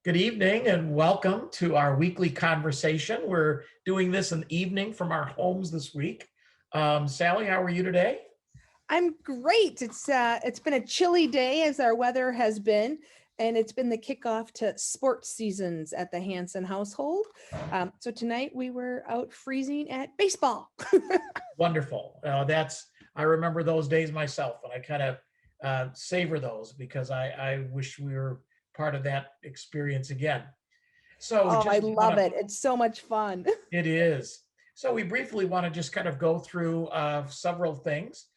Good evening and welcome to our weekly conversation. We're doing this in the evening from our homes this week. Sally, how are you today? I'm great. It's been a chilly day as our weather has been, and it's been the kickoff to sports seasons at the Hanson household. So tonight we were out freezing at baseball. Wonderful. I remember those days myself, and I kind of savor those because I wish we were part of that experience again. So Oh, I just want love to, it. It's so much fun. it is. So we briefly want to just kind of go through several things.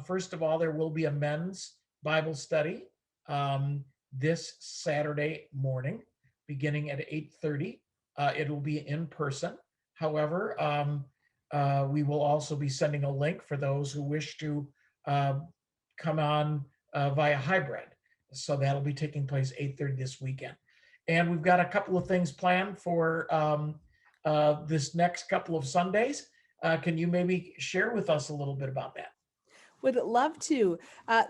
First of all, there will be a men's Bible study um, this Saturday morning, beginning at 8:30. It will be in person. However, we will also be sending a link for those who wish to uh, come on via hybrid. So that'll be taking place 8:30 this weekend. And we've got a couple of things planned for this next couple of Sundays. Can you maybe share with us a little bit about that? Would love to.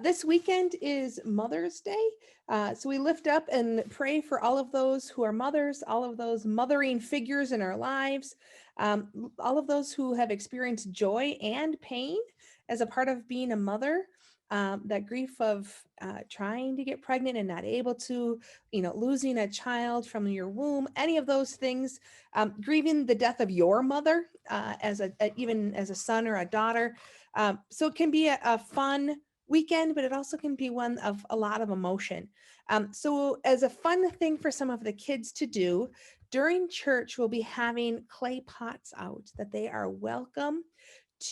This weekend is Mother's Day. So we lift up and pray for all of those who are mothers, all of those mothering figures in our lives, all of those who have experienced joy and pain as a part of being a mother. That grief of trying to get pregnant and not able to, losing a child from your womb, any of those things, grieving the death of your mother even as a son or a daughter. So it can be a fun weekend, but it also can be one of a lot of emotion. So as a fun thing for some of the kids to do during church, we'll be having clay pots out that they are welcome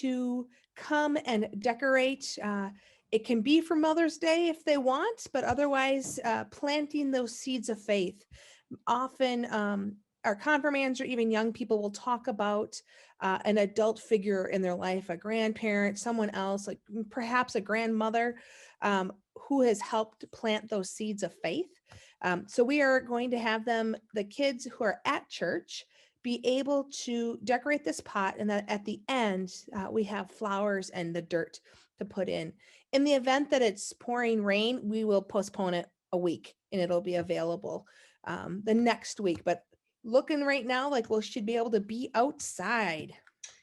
to come and decorate. It can be for Mother's Day if they want, but otherwise planting those seeds of faith. Often our confirmands or even young people will talk about an adult figure in their life, a grandparent, someone else, like perhaps a grandmother, who has helped plant those seeds of faith. So we are going to have the kids who are at church, be able to decorate this pot, and that at the end we have flowers and the dirt to put in. In the event that it's pouring rain, we will postpone it a week and it'll be available the next week. But looking right now like we should be able to be outside.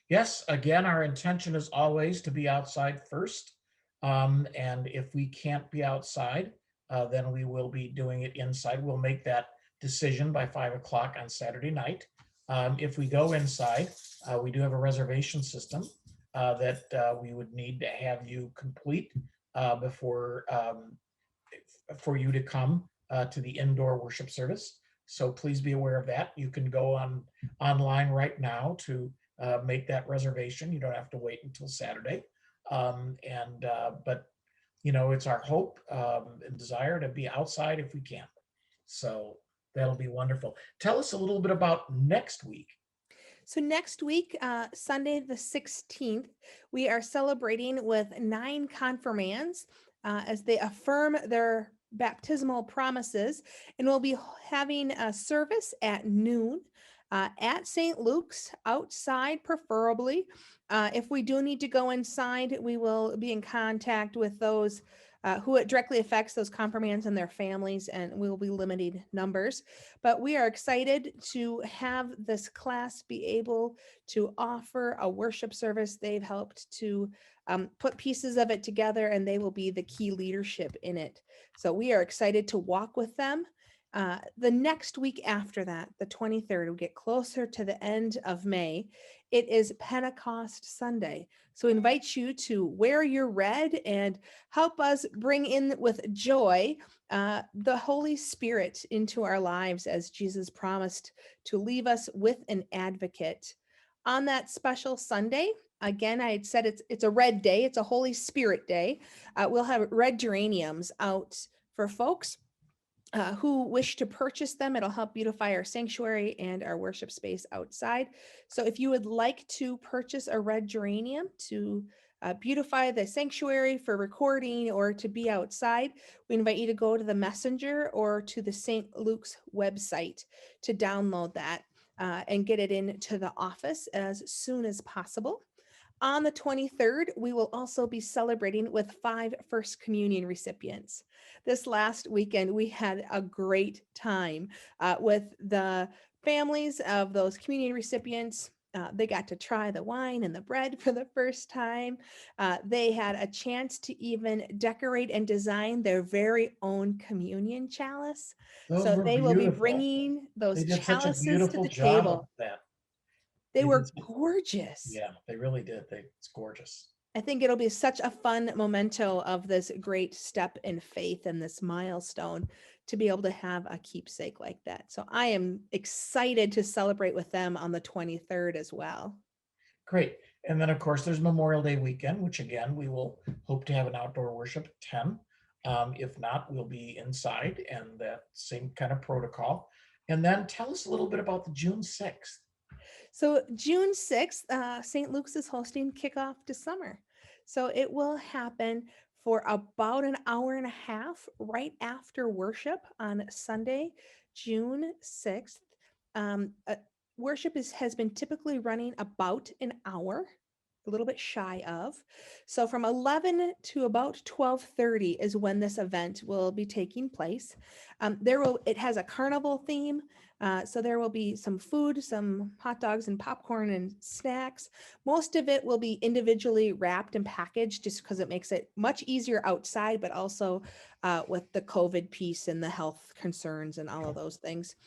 Yes, again, our intention is always to be outside first. And if we can't be outside, then we will be doing it inside. We'll make that decision by 5 o'clock on Saturday night. If we go inside, we do have a reservation system that we would need to have you complete before for you to come to the indoor worship service. So please be aware of that. You can go online right now to make that reservation. You don't have to wait until Saturday. But it's our hope and desire to be outside if we can. So that'll be wonderful. Tell us a little bit about next week. So next week, Sunday the 16th, we are celebrating with 9 confirmands as they affirm their baptismal promises, and we'll be having a service at noon at St. Luke's, outside preferably. If we do need to go inside, we will be in contact with those who it directly affects, those confirmands and their families, and we will be limited numbers. But we are excited to have this class be able to offer a worship service. They've helped to put pieces of it together, and they will be the key leadership in it. So we are excited to walk with them. The next week after that, the 23rd, we get closer to the end of May. It is Pentecost Sunday. So we invite you to wear your red and help us bring in with joy the Holy Spirit into our lives, as Jesus promised to leave us with an advocate. On that special Sunday, again, I had said it's a red day, it's a Holy Spirit day. We'll have red geraniums out for folks who wish to purchase them. It'll help beautify our sanctuary and our worship space outside. So if you would like to purchase a red geranium to beautify the sanctuary for recording or to be outside, we invite you to go to the Messenger or to the St. Luke's website to download that and get it into the office as soon as possible. On the 23rd, we will also be celebrating with 5 First Communion recipients. This last weekend, we had a great time with the families of those communion recipients. They got to try the wine and the bread for the first time. They had a chance to even decorate and design their very own communion chalice. Those So were they will be beautiful. bringing They those did such a chalices to beautiful the job of table. that. They They did, were gorgeous. yeah, they really did. It's gorgeous. I think it'll be such a fun memento of this great step in faith and this milestone to be able to have a keepsake like that. So I am excited to celebrate with them on the 23rd as well. Great. And then, of course, there's Memorial Day weekend, which again, we will hope to have an outdoor worship at 10. If not, we'll be inside and that same kind of protocol. And then tell us a little bit about the June 6th. So June 6th, St. Luke's is hosting Kickoff to Summer. So it will happen for about an hour and a half right after worship on Sunday, June 6th. Um, uh, Worship has been typically running about an hour, a little bit shy of. So from 11 to about 12:30 is when this event will be taking place. It has a carnival theme. So there will be some food, some hot dogs and popcorn and snacks. Most of it will be individually wrapped and packaged just because it makes it much easier outside, but also with the COVID piece and the health concerns and all of those things.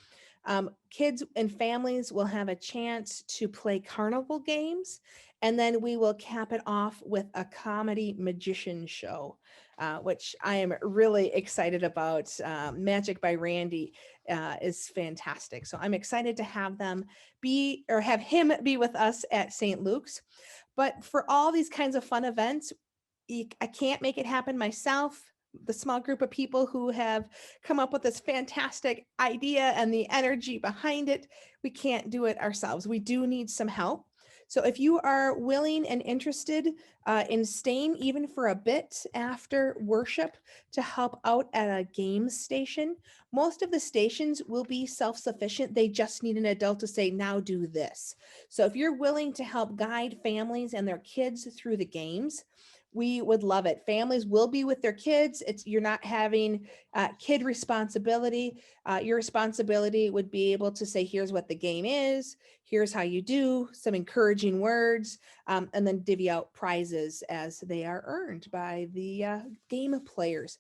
Kids and families will have a chance to play carnival games, and then we will cap it off with a comedy magician show, which I am really excited about. Magic by Randy is fantastic. So I'm excited to have have him be with us at St. Luke's. But for all these kinds of fun events, I can't make it happen myself. The small group of people who have come up with this fantastic idea and the energy behind it, we can't do it ourselves. We do need some help. So if you are willing and interested in staying even for a bit after worship to help out at a game station, most of the stations will be self-sufficient. They just need an adult to say, now do this. So if you're willing to help guide families and their kids through the games, we would love it. Families will be with their kids. You're not having kid responsibility. Your responsibility would be able to say, here's what the game is, here's how you do, some encouraging words, and then divvy out prizes as they are earned by the game players.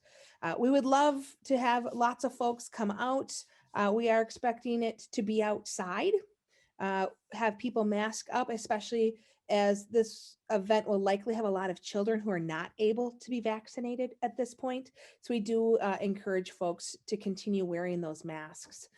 We would love to have lots of folks come out. We are expecting it to be outside. Have people mask up, especially as this event will likely have a lot of children who are not able to be vaccinated at this point. So we do encourage folks to continue wearing those masks,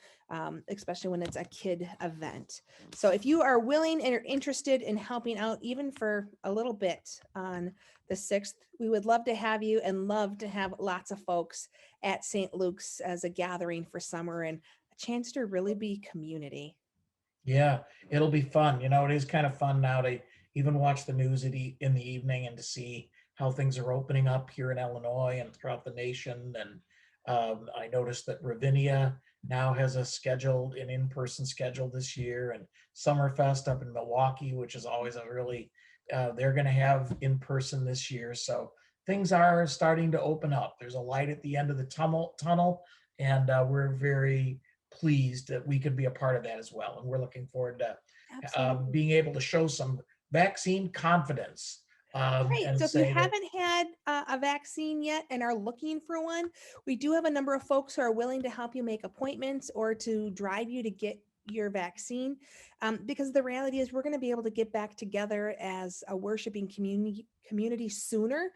especially when it's a kid event. So if you are willing and are interested in helping out even for a little bit on the 6th, we would love to have you and love to have lots of folks at St. Luke's as a gathering for summer and a chance to really be community. Yeah, it'll be fun. It is kind of fun now to even watch the news in the evening and to see how things are opening up here in Illinois and throughout the nation. And I noticed that Ravinia now has an in-person schedule this year, and Summerfest up in Milwaukee, which is always a really, they're going to have in-person this year. So things are starting to open up. There's a light at the end of the tunnel, and we're very pleased that we could be a part of that as well. And we're looking forward to Absolutely. being able to show some vaccine confidence Right. and So if you say that, haven't had a vaccine yet and are looking for one, we do have a number of folks who are willing to help you make appointments or to drive you to get your vaccine. Because the reality is we're going to be able to get back together as a worshiping community sooner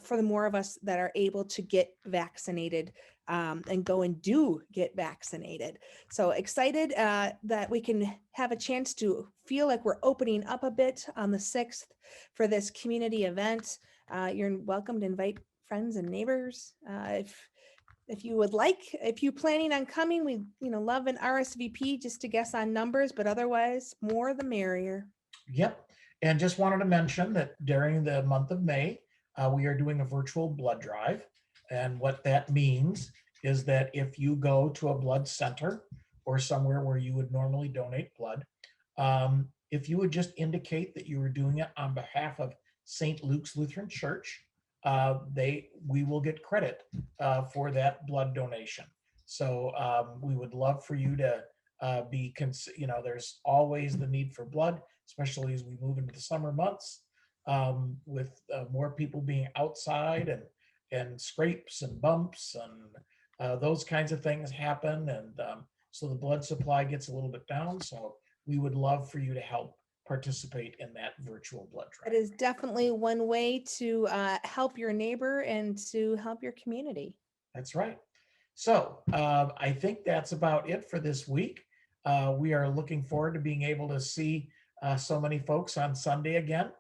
for the more of us that are able to get vaccinated and go and do get vaccinated. So excited that we can have a chance to feel like we're opening up a bit on the 6th for this community event. You're welcome to invite friends and neighbors. If you would like, if you're planning on coming, we love an RSVP just to guess on numbers, but otherwise more the merrier. yep. And just wanted to mention that during the month of May, we are doing a virtual blood drive. And what that means is that if you go to a blood center or somewhere where you would normally donate blood, if you would just indicate that you were doing it on behalf of St. Luke's Lutheran Church, we will get credit for that blood donation. So we would love for you to there's always the need for blood, especially as we move into the summer months, with more people being outside, and scrapes and bumps and those kinds of things happen. And so the blood supply gets a little bit down. So we would love for you to help participate in that virtual blood It drive. is definitely one way to help your neighbor and to help your community. That's right. So I think that's about it for this week. We are looking forward to being able to see so many folks on Sunday again.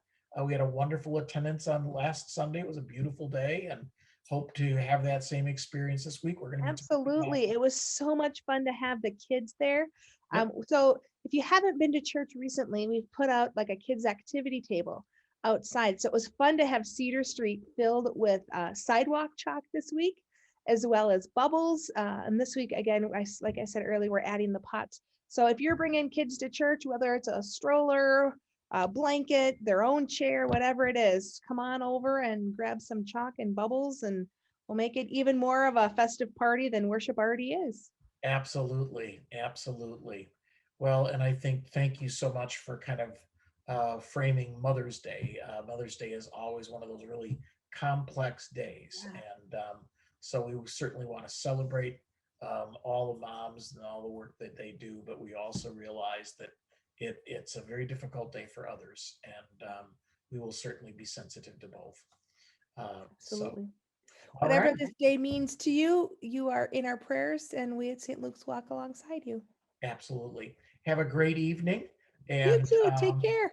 We had a wonderful attendance on last Sunday. It was a beautiful day, and hope to have that same experience this week. We're going to be talking about. Absolutely. It was so much fun to have the kids there. Yep. So if you haven't been to church recently, we've put out like a kids activity table outside. So it was fun to have Cedar Street filled with sidewalk chalk this week, as well as bubbles. And this week, again, like I said earlier, we're adding the pots. So if you're bringing kids to church, whether it's a stroller, a blanket, their own chair, whatever it is, come on over and grab some chalk and bubbles, and we'll make it even more of a festive party than worship already is. Absolutely, absolutely. Well, and I think thank you so much for kind of framing Mother's Day. Mother's Day is always one of those really complex days, Yeah. and so we certainly want to celebrate all the moms and all the work that they do, but we also realize that it's a very difficult day for others, and we will certainly be sensitive to both. So, Absolutely. all Whatever right, this day means to you, you are in our prayers, and we at St. Luke's walk alongside you. absolutely. Have a great evening, You and too. Take care.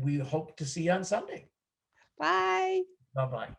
we hope to see you on Sunday. Bye. Bye bye.